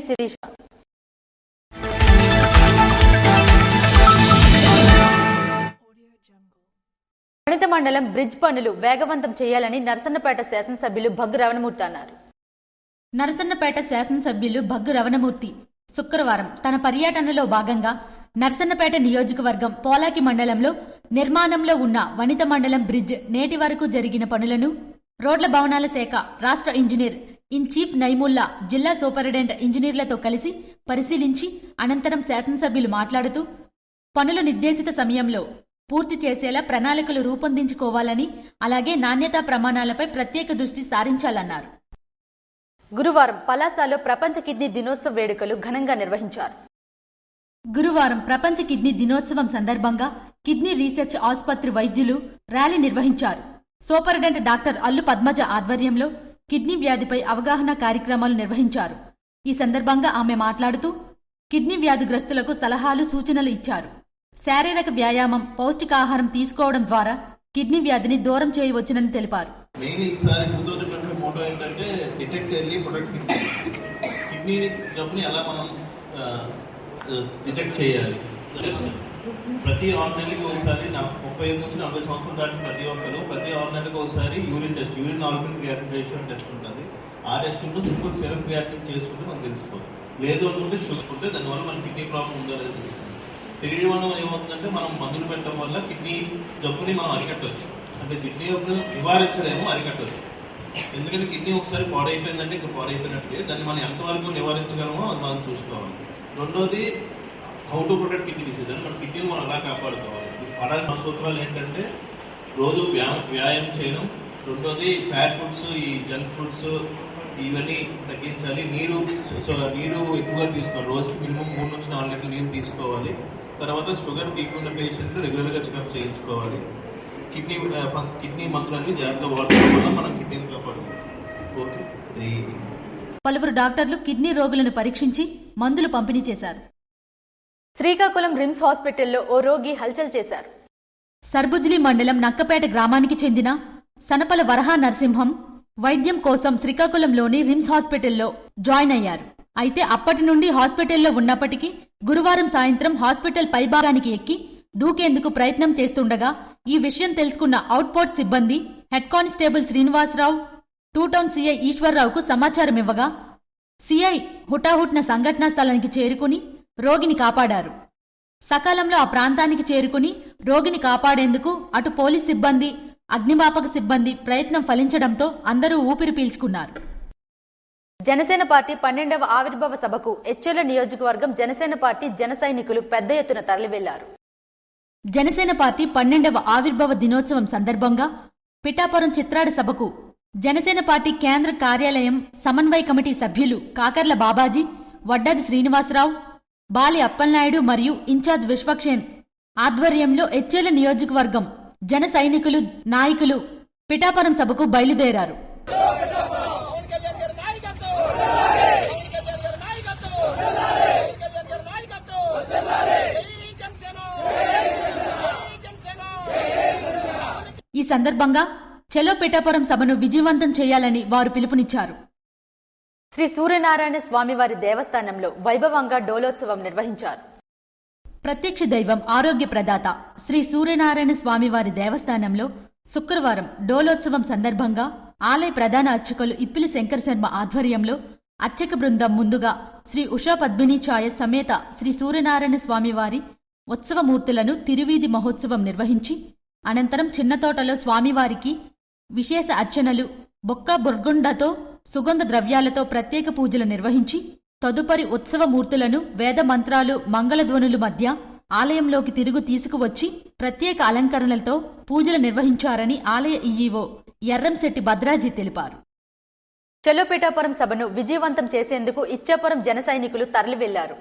శిరీష. వనిత మండలం బ్రిడ్జ్ పనులు వేగవంతం చేయాలని నరసన్నపేట శాసనసభ్యులు భగ్గు రమణమూర్తి అన్నారు. నరసన్నపేట శాసనసభ్యులు భగ్గు రమణమూర్తి శుక్రవారం తన పర్యటనలో భాగంగా నరసన్నపేట నియోజకవర్గం పోలాకి మండలంలో నిర్మాణంలో ఉన్న వనిత మండలం బ్రిడ్జ్ నేటి వరకు జరిగిన పనులను రోడ్ల భవనాల శాఖ రాష్ట్ర ఇంజనీర్ ఇన్ చీఫ్ నైముల్లా జిల్లా సూపరింటెండెంట్ ఇంజనీర్లతో కలిసి పరిశీలించి అనంతరం శాసనసభ్యులు మాట్లాడుతూ పనులు నిర్దేశిత సమయంలో పూర్తి చేసేలా ప్రణాళికలు రూపొందించుకోవాలని, అలాగే నాణ్యతా ప్రమాణాలపై ప్రత్యేక దృష్టి సారించాలన్నారు. గురువారం పలాసలో ప్రపంచ కిడ్నీ దినోత్సవ వేడుకలు ఘనంగా నిర్వహించారు. గురువారం ప్రపంచ కిడ్నీ దినోత్సవం సందర్భంగా కిడ్నీ రీసెర్చ్ ఆసుపత్రి వైద్యులు ర్యాలీ నిర్వహించారు. సూపరింటెండెంట్ డాక్టర్ అల్లు పద్మజ ఆధ్వర్యంలో కిడ్నీ వ్యాధిపై అవగాహన కార్యక్రమాలు నిర్వహించారు. ఈ సందర్భంగా ఆమె మాట్లాడుతూ కిడ్నీ వ్యాధిగ్రస్తులకు సలహాలు, సూచనలు ఇచ్చారు. శారీరక వ్యాయామం, పౌష్టికాహారం తీసుకోవడం ద్వారా కిడ్నీ వ్యాధిని దూరం చేయవచ్చునని తెలిపారు. కిడ్నీ జబ్బుని ఎలా మనం డిటెక్ట్ చేయాలి. ప్రతి 6 నెలలకు ఒకసారి 35 నుంచి 40 సంవత్సరాలు దాటిన ప్రతి ఒక్కరు ప్రతి 6 నెలలకు ఒకసారి urine test, urine albumin creatinine ratio test ఉంటుంది. ఆ టెస్ట్ సింపుల్ సెరమ్ క్రియాటిన్ చేసుకుంటే మనం తెలుసుకోవాలి. లేదు అనుకుంటే చూసుకుంటే దానివల్ల మన కిడ్నీ ప్రాబ్లం ఉందో లేదో తెలుస్తుంది. తెలియడం వల్ల ఏమవుతుందంటే మనం మందులు పెట్టడం వల్ల కిడ్నీ జబ్బుని మనం అరికట్టవచ్చు. అంటే కిడ్నీ జబ్బుని నివారించలేమో అరికట్టవచ్చు. ఎందుకంటే కిడ్నీ ఒకసారి పాడైపోయిందంటే ఇంకా పాడైపోయినట్లే. దాన్ని మనం ఎంతవరకు నివారించగలమో అది మనం చూసుకోవాలి. రెండోది how to protect kidney disease అని మన కిడ్నీని మనం ఎలా కాపాడుకోవాలి. పడాల్సిన సూత్రాలు ఏంటంటే రోజు వ్యాయామం చేయడం, రెండోది ఫ్యాట్ ఫుడ్స్, ఈ జంక్ ఫుడ్స్ ఇవన్నీ తగ్గించాలి. నీరు ఎక్కువగా తీసుకోవాలి. రోజుకి మినిమం 3 నుంచి 4 లీటర్ల నీరు తీసుకోవాలి. తర్వాత షుగర్ తీసుకున్న పేషెంట్ రెగ్యులర్గా చెకప్ చేయించుకోవాలి. కిడ్నీ మందులన్నీ జాగ్రత్తగా వాడడం వల్ల మనం కిడ్నీని కాపాడుకోవాలి. పలువురు డాక్టర్లు కిడ్నీ రోగులను పరీక్షించి మందులు పంపిణీ చేశారు. శ్రీకాకుళం రిమ్స్ హాస్పిటల్లో ఓ రోగి హల్చల్ చేశారు. సర్బుజ్లీ మండలం నక్కపేట గ్రామానికి చెందిన సనపల వరహా నరసింహం వైద్యం కోసం శ్రీకాకుళంలోని రిమ్స్ హాస్పిటల్లో జాయిన్ అయ్యారు. అయితే అప్పటి నుండి హాస్పిటల్లో ఉన్నప్పటికీ గురువారం సాయంత్రం హాస్పిటల్ పైభాగానికి ఎక్కి దూకేందుకు ప్రయత్నం చేస్తుండగా ఈ విషయం తెలుసుకున్న అవుట్పోస్ట్ సిబ్బంది head constable Srinivasarao, 2 town CI ఈశ్వర్రావుకు సమాచారం ఇవ్వగా సీఐ హుటాహుట్న సంఘటనా స్థలానికి చేరుకుని రోగిని కాపాడారు. సకాలంలో ఆ ప్రాంతానికి చేరుకుని రోగిని కాపాడేందుకు అటు పోలీస్ సిబ్బంది, అగ్నిమాపక సిబ్బంది ప్రయత్నం ఫలించడంతో అందరూ ఊపిరి పీల్చుకున్నారు. జనసేన పార్టీ 12వ ఆవిర్భావ సభకు ఎచ్చెర్ల నియోజకవర్గం జనసేన పార్టీ జన సైనికులు పెద్ద ఎత్తున తరలివెళ్లారు. జనసేన పార్టీ 12వ ఆవిర్భావ దినోత్సవం సందర్భంగా పిఠాపురం చిత్రాడ సభకు జనసేన పార్టీ కేంద్ర కార్యాలయం సమన్వయ కమిటీ సభ్యులు కాకర్ల బాబాజీ, వడ్డాది శ్రీనివాసరావు, బాలి అప్పలనాయుడు మరియు ఇన్ఛార్జ్ విశ్వక్షేన్ ఆధ్వర్యంలో ఎచ్చెర్ల నియోజకవర్గం జన సైనికులు, నాయకులు పిఠాపురం సభకు బయలుదేరారు. ఈ సందర్భంగా చలో పిఠాపురం సభను విజయవంతం చేయాలని వారు పిలుపునిచ్చారు. శ్రీ సూర్యనారాయణ స్వామివారి దేవస్థానంలో వైభవంగా డోలోత్సవం నిర్వహించారు. ప్రత్యక్ష దైవం, ఆరోగ్య ప్రదాత శ్రీ సూర్యనారాయణ స్వామివారి దేవస్థానంలో శుక్రవారం డోలోత్సవం సందర్భంగా ఆలయ ప్రధాన అర్చకులు ఇప్పిలి శంకర శర్మ ఆధ్వర్యంలో అర్చక బృందం ముందుగా శ్రీ ఉషా పద్మిని ఛాయ సమేత శ్రీ సూర్యనారాయణ స్వామివారి ఉత్సవమూర్తులను తిరువీధి మహోత్సవం నిర్వహించి అనంతరం చిన్నతోటలో స్వామివారికి విశేష అర్చనలు, బొక్క బుర్గుండతో సుగంధ ద్రవ్యాలతో ప్రత్యేక పూజలు నిర్వహించి తదుపరి ఉత్సవమూర్తులను వేద మంత్రాలు, మంగళధ్వనుల మధ్య ఆలయంలోకి తిరుగు తీసుకువచ్చి ప్రత్యేక అలంకరణలతో పూజలు నిర్వహించారని ఆలయ ఈఈఓ ఎర్రంశెట్టి భద్రాజీ తెలిపారు. చలో పిఠాపురం సభను విజయవంతం చేసేందుకు ఇచ్చాపురం జన సైనికులు తరలివెళ్లారు.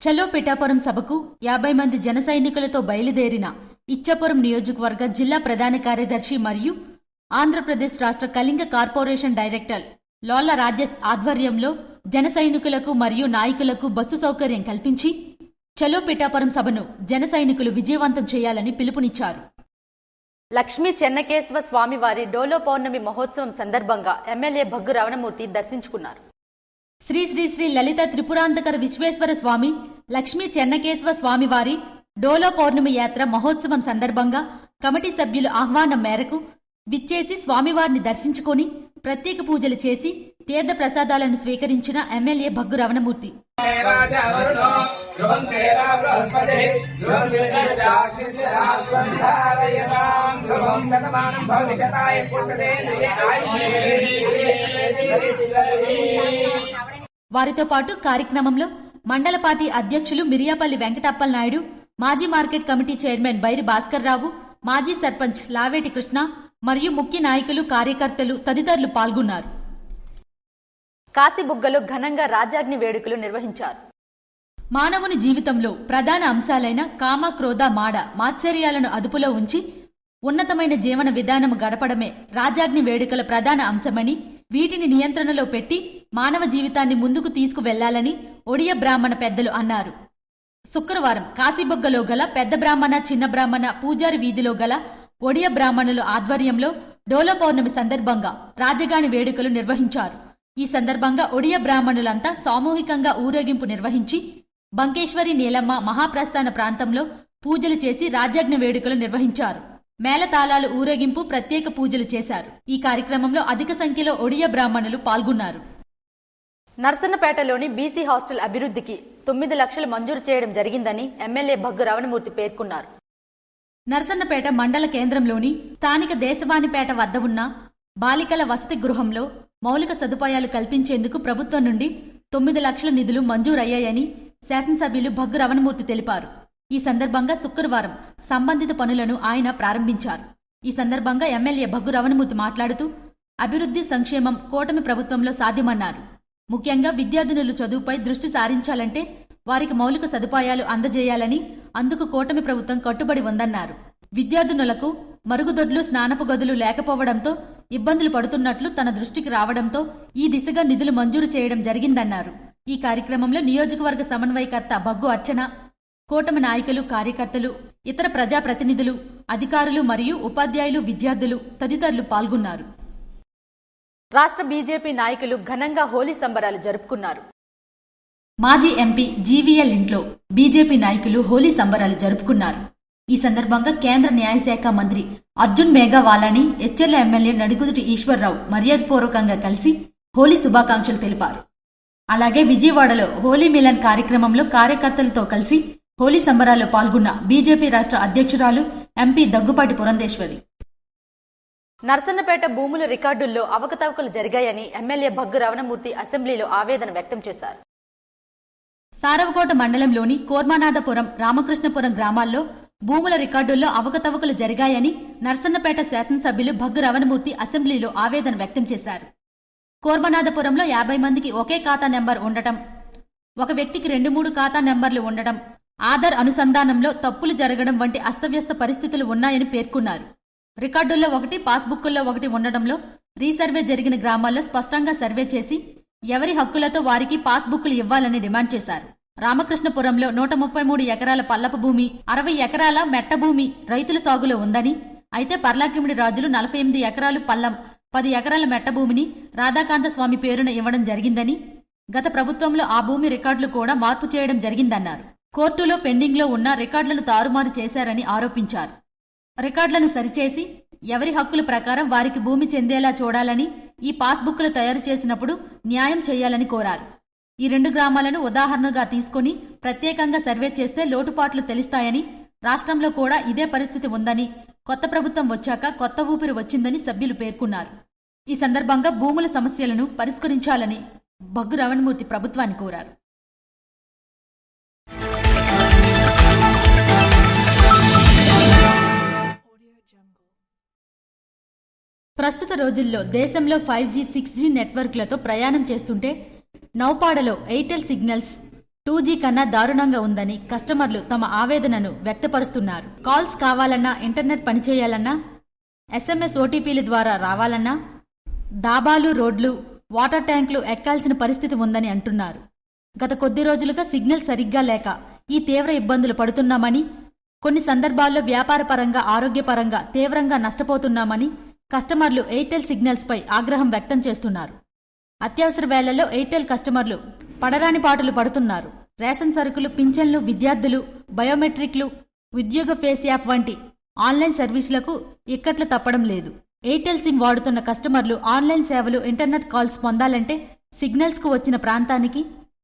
చలో పిఠాపురం సభకు 50 మంది జన సైనికులతో బయలుదేరిన ఇచ్చాపురం నియోజకవర్గ జిల్లా ప్రధాన కార్యదర్శి మరియు ఆంధ్రప్రదేశ్ రాష్ట్ర కళింగ కార్పొరేషన్ డైరెక్టర్ లోల్ల రాజేష్ ఆధ్వర్యంలో జన సైనికులకు మరియు నాయకులకు బస్సు సౌకర్యం కల్పించి చలో పిఠాపురం సభను జన సైనికులు విజయవంతం చేయాలని పిలుపునిచ్చారు. లక్ష్మీ చెన్నకేశవ స్వామివారి డోలో పౌర్ణమి మహోత్సవం సందర్భంగా ఎమ్మెల్యే భగ్గు రమణమూర్తి దర్శించుకున్నారు. శ్రీ శ్రీ శ్రీ లలిత త్రిపురాంతకర విశ్వేశ్వర స్వామి లక్ష్మీ చెన్నకేశవ స్వామివారి డోలో పౌర్ణమి యాత్ర మహోత్సవం సందర్భంగా కమిటీ సభ్యుల ఆహ్వానం మేరకు విచ్చేసి స్వామివారిని దర్శించుకొని ప్రత్యేక పూజలు చేసి తీర్థ ప్రసాదాలను స్వీకరించిన ఎమ్మెల్యే భగ్గు రమణమూర్తి. వారితో పాటు కార్యక్రమంలో మండల పార్టీ అధ్యక్షులు మిరియాపల్లి వెంకటప్పల నాయుడు, మాజీ market committee chairman Bairi Bhaskar Rao, మాజీ సర్పంచ్ లావేటి కృష్ణ మరియు ముఖ్య నాయకులు, కార్యకర్తలు తదితరులు పాల్గొన్నారు. కాశీబుగ్గలో ఘనంగా రాజాగ్ని వేడుకలు నిర్వహించారు. మానవుని జీవితంలో ప్రధాన అంశాలైన కామ, క్రోధ, మాడ, మాత్సర్యాలను అదుపులో ఉంచి ఉన్నతమైన జీవన విధానం గడపడమే రాజాగ్ని వేడుకల ప్రధాన అంశమని, వీటిని నియంత్రణలో పెట్టి మానవ జీవితాన్ని ముందుకు తీసుకువెళ్లాలని ఒడియా బ్రాహ్మణ పెద్దలు అన్నారు. శుక్రవారం కాశీబుగ్గలో గల పెద్ద బ్రాహ్మణ, చిన్న బ్రాహ్మణ పూజారి వీధిలో గల ఒడియా బ్రాహ్మణుల ఆధ్వర్యంలో డోలో పౌర్ణమి సందర్భంగా రాజగాని వేడుకలు నిర్వహించారు. ఈ సందర్భంగా ఒడియా బ్రాహ్మణులంతా సామూహికంగా ఊరేగింపు నిర్వహించి బంకేశ్వరి నీలమ్మ మహాప్రస్థాన ప్రాంతంలో పూజలు చేసి రాజాగ్ని వేడుకలు నిర్వహించారు. మేళతాళాలు ఊరేగింపు, ప్రత్యేక పూజలు చేశారు. ఈ కార్యక్రమంలో అధిక సంఖ్యలో ఒడియా బ్రాహ్మణులు పాల్గొన్నారు. నర్సన్నపేటలోని బీసీ హాస్టల్ అభివృద్ధికి 9 లక్షలు మంజూరు చేయడం జరిగిందని ఎమ్మెల్యే భగ్గు రమణమూర్తి పేర్కొన్నారు. నర్సన్నపేట మండల కేంద్రంలోని స్థానిక దేశవాణిపేట వద్ద ఉన్న బాలికల వసతి గృహంలో మౌలిక సదుపాయాలు కల్పించేందుకు ప్రభుత్వం నుండి 9 లక్షల నిధులు మంజూరయ్యాయని శాసనసభ్యులు భగ్గు రమణమూర్తి తెలిపారు. ఈ సందర్భంగా శుక్రవారం సంబంధిత పనులను ఆయన ప్రారంభించారు. ఈ సందర్భంగా ఎమ్మెల్యే భగ్గు రమణమూర్తి మాట్లాడుతూ అభివృద్ధి, సంక్షేమం కూటమి ప్రభుత్వంలో సాధ్యమన్నారు. ముఖ్యంగా విద్యార్థినులు చదువుపై దృష్టి సారించాలంటే వారికి మౌలిక సదుపాయాలు అందజేయాలని, అందుకు కూటమి ప్రభుత్వం కట్టుబడి ఉందన్నారు. విద్యార్థినులకు మరుగుదొడ్లు, స్నానపు గదులు లేకపోవడంతో ఇబ్బందులు పడుతున్నట్లు తన దృష్టికి రావడంతో ఈ దిశగా నిధులు మంజూరు చేయడం జరిగిందన్నారు. ఈ కార్యక్రమంలో నియోజకవర్గ సమన్వయకర్త భగ్గు అర్చన, కూటమి నాయకులు, కార్యకర్తలు, ఇతర ప్రజాప్రతినిధులు, అధికారులు మరియు ఉపాధ్యాయులు, విద్యార్థులు తదితరులు పాల్గొన్నారు. రాష్ట్ర బీజేపీ నాయకులు ఘనంగా హోలీ సంబరాలు జరుపుకున్నారు. మాజీ ఎంపీ జీవీఎల్ ఇంట్లో బీజేపీ నాయకులు హోలీ సంబరాలు జరుపుకున్నారు. ఈ సందర్భంగా కేంద్ర న్యాయశాఖ మంత్రి అర్జున్ మేఘవాలాని, ఎచ్చెర్ల ఎమ్మెల్యే నడికుదుటి ఈశ్వర్రావు మర్యాదపూర్వకంగా కలిసి హోలీ శుభాకాంక్షలు తెలిపారు. అలాగే విజయవాడలో హోలీ మిలన్ కార్యక్రమంలో కార్యకర్తలతో కలిసి హోలీ సంబరాల్లో పాల్గొన్న బీజేపీ రాష్ట్ర అధ్యక్షురాలు ఎంపీ దగ్గుపాటి పురంధేశ్వరి. నర్సన్నపేట భూముల రికార్డుల్లో అవకతవకలు జరిగాయని ఎమ్మెల్యే భగ్గు రమణమూర్తి అసెంబ్లీలో ఆవేదన వ్యక్తం చేశారు. సారవకోట మండలంలోని కోర్మానాథపురం, రామకృష్ణపురం గ్రామాల్లో భూముల రికార్డుల్లో అవకతవకలు జరిగాయని నర్సన్నపేట శాసనసభ్యులు భగ్గు రమణమూర్తి అసెంబ్లీలో ఆవేదన వ్యక్తం చేశారు. కోర్మనాథపురంలో 50 మందికి ఒకే ఖాతా నెంబర్ ఉండటం, ఒక వ్యక్తికి 2-3 ఖాతా నెంబర్లు ఉండటం, ఆధార్ అనుసంధానంలో తప్పులు జరగడం వంటి అస్తవ్యస్త పరిస్థితులు ఉన్నాయని పేర్కొన్నారు. రికార్డుల్లో ఒకటి, పాస్బుక్కుల్లో ఒకటి ఉండడంలో రీసర్వే జరిగిన గ్రామాల్లో స్పష్టంగా సర్వే చేసి ఎవరి హక్కులతో వారికి పాస్బుక్లు ఇవ్వాలని డిమాండ్ చేశారు. రామకృష్ణపురంలో 133 ఎకరాల పల్లపు భూమి, 60 ఎకరాల మెట్ట భూమి రైతుల సాగులో ఉందని, అయితే పర్లాకిమిడి రాజులు 48 ఎకరాలు పల్లం, 10 ఎకరాల మెట్ట భూమిని రాధాకాంత స్వామి పేరున ఇవ్వడం జరిగిందని, గత ప్రభుత్వంలో ఆ భూమి రికార్డులు కూడా మార్పు చేయడం జరిగిందన్నారు. కోర్టులో పెండింగ్లో ఉన్న రికార్డులను తారుమారు చేశారని ఆరోపించారు. రికార్డులను సరిచేసి ఎవరి హక్కుల ప్రకారం వారికి భూమి చెందేలా చూడాలని, ఈ పాస్బుక్లు తయారు చేసినప్పుడు న్యాయం చేయాలని కోరారు. ఈ 2 గ్రామాలను ఉదాహరణగా తీసుకుని ప్రత్యేకంగా సర్వే చేస్తే లోటుపాట్లు తెలుస్తాయని, రాష్ట్రంలో కూడా ఇదే పరిస్థితి ఉందని, కొత్త ప్రభుత్వం వచ్చాక కొత్త ఊపిరి వచ్చిందని సభ్యులు పేర్కొన్నారు. ఈ సందర్భంగా భూముల సమస్యలను పరిష్కరించాలని భగ్గు రమణమూర్తి ప్రభుత్వాన్ని కోరారు. ప్రస్తుత రోజుల్లో దేశంలో 5G, 6G నెట్వర్క్లతో ప్రయాణం చేస్తుంటే నౌపాడలో ఎయిర్టెల్ సిగ్నల్స్ 2G కన్నా దారుణంగా ఉందని కస్టమర్లు తమ ఆవేదనను వ్యక్తపరుస్తున్నారు. కాల్స్ కావాలన్నా, ఇంటర్నెట్ పనిచేయాలన్నా, SMS OTPల ద్వారా రావాలన్నా డాబాలు, రోడ్లు, వాటర్ ట్యాంకులు ఎక్కాల్సిన పరిస్థితి ఉందని అంటున్నారు. గత కొద్ది రోజులుగా సిగ్నల్ సరిగ్గా లేక ఈ తీవ్ర ఇబ్బందులు పడుతున్నామని, కొన్ని సందర్భాల్లో వ్యాపారపరంగా, ఆరోగ్యపరంగా తీవ్రంగా నష్టపోతున్నామని కస్టమర్లు ఎయిర్టెల్ సిగ్నల్స్పై ఆగ్రహం వ్యక్తం చేస్తున్నారు. అత్యవసర వేళల్లో ఎయిర్టెల్ కస్టమర్లు పడరాని పాటలు పడుతున్నారు. రేషన్ సరుకులు, పింఛన్లు, విద్యార్థులు, బయోమెట్రిక్లు, ఉద్యోగ ఫేస్ యాప్ వంటి ఆన్లైన్ సర్వీసులకు ఇక్కట్లు తప్పడం లేదు. ఎయిర్టెల్ సిమ్ వాడుతున్న కస్టమర్లు ఆన్లైన్ సేవలు, ఇంటర్నెట్ కాల్స్ పొందాలంటే సిగ్నల్స్ కు వచ్చిన ప్రాంతానికి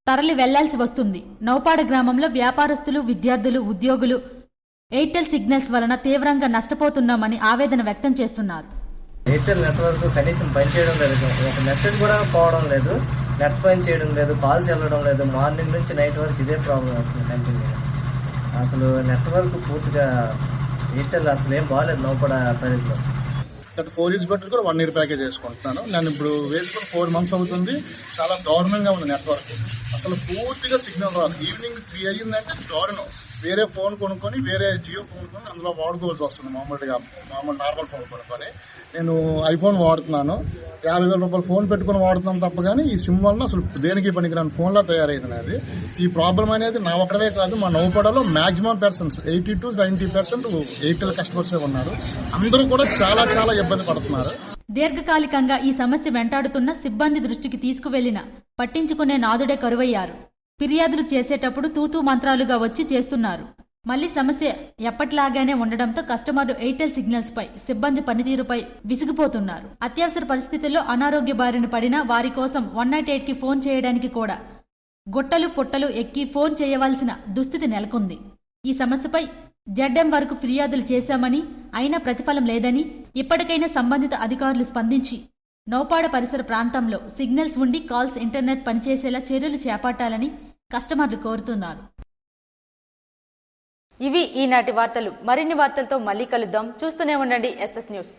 తరలి వెళ్లాల్సి వస్తుంది. నౌపాడ గ్రామంలో వ్యాపారస్తులు, విద్యార్థులు, ఉద్యోగులు ఎయిర్టెల్ సిగ్నల్స్ వలన తీవ్రంగా నష్టపోతున్నామని ఆవేదన వ్యక్తం చేస్తున్నారు. ఎయిర్టెల్ నెట్వర్క్ కనీసం పనిచేయడం లేదు. ఒక మెసేజ్ కూడా పోవడం లేదు, నెట్ పని చేయడం లేదు, కాల్స్ వెళ్ళడం లేదు. మార్నింగ్ నుంచి నైట్ వరకు ఇదే ప్రాబ్లం వస్తుంది కంటిన్యూ. అసలు నెట్వర్క్ పూర్తిగా ఎయిర్టెల్ అసలు ఏం బాగాలేదు నౌపడ పరిధిలో. గత 4 years బట్టి కూడా 1 year ప్యాకేజ్ వేసుకుంటున్నాను. నేను ఇప్పుడు వేసుకుని 4 months అవుతుంది. చాలా దారుణంగా ఉంది నెట్వర్క్. అసలు పూర్తిగా సిగ్నల్ రాదు. ఈవినింగ్ 3 అయ్యిందంటే దారుణం. వేరే ఫోన్ కొనుక్కొని, వేరే జియో ఫోన్ కొని అందులో వాడుకోవాల్సి వస్తుంది. మామూలు నార్మల్ ఫోన్ కొనుక్కొని నేను ఐఫోన్ వాడుతున్నాను. 50,000 రూపాయలు ఫోన్ పెట్టుకుని వాడుతున్నాను తప్ప కానీ ఈ సిమ్ వల్ల అసలు దేనికి పనికిరాని ఫోన్లా తయారైంది. అది ఈ ప్రాబ్లం అనేది నా ఒక్కడే కాదు, మా నౌపడలో మాక్సిమం పర్సన్స్ 80 to 90% ఎయిర్టెల్ కస్టమర్సే ఉన్నారు. అందరూ కూడా చాలా చాలా ఇబ్బంది పడుతున్నారు. దీర్ఘకాలికంగా ఈ సమస్య వెంటాడుతున్న సిబ్బంది దృష్టికి తీసుకువెళ్లిన పట్టించుకునే నాదుడే కరువయ్యారు. ఫిర్యాదులు చేసేటప్పుడు తూతూ మంత్రాలుగా వచ్చి చేస్తున్నారు. మళ్లీ సమస్య ఎప్పటిలాగానే ఉండడంతో కస్టమర్లు ఎయిర్టెల్ సిగ్నల్స్ పై, సిబ్బంది పనితీరుపై విసిగిపోతున్నారు. అత్యవసర పరిస్థితుల్లో అనారోగ్య బారిన పడినా వారి కోసం 108 కి ఫోన్ చేయడానికి కూడా గుట్టలు పుట్టలు ఎక్కి ఫోన్ చేయవలసిన దుస్థితి నెలకొంది. ఈ సమస్యపై జెడ్ఎం వరకు ఫిర్యాదులు చేశామని, అయినా ప్రతిఫలం లేదని, ఇప్పటికైనా సంబంధిత అధికారులు స్పందించి నౌపాడ పరిసర ప్రాంతంలో సిగ్నల్స్ ఉండి కాల్స్, ఇంటర్నెట్ పనిచేసేలా చర్యలు చేపట్టాలని కస్టమర్లు కోరుతున్నారు. ఇవి ఈనాటి వార్తలు. మరిన్ని వార్తలతో మళ్ళీ కలుద్దాం. చూస్తూనే ఉండండి SS న్యూస్.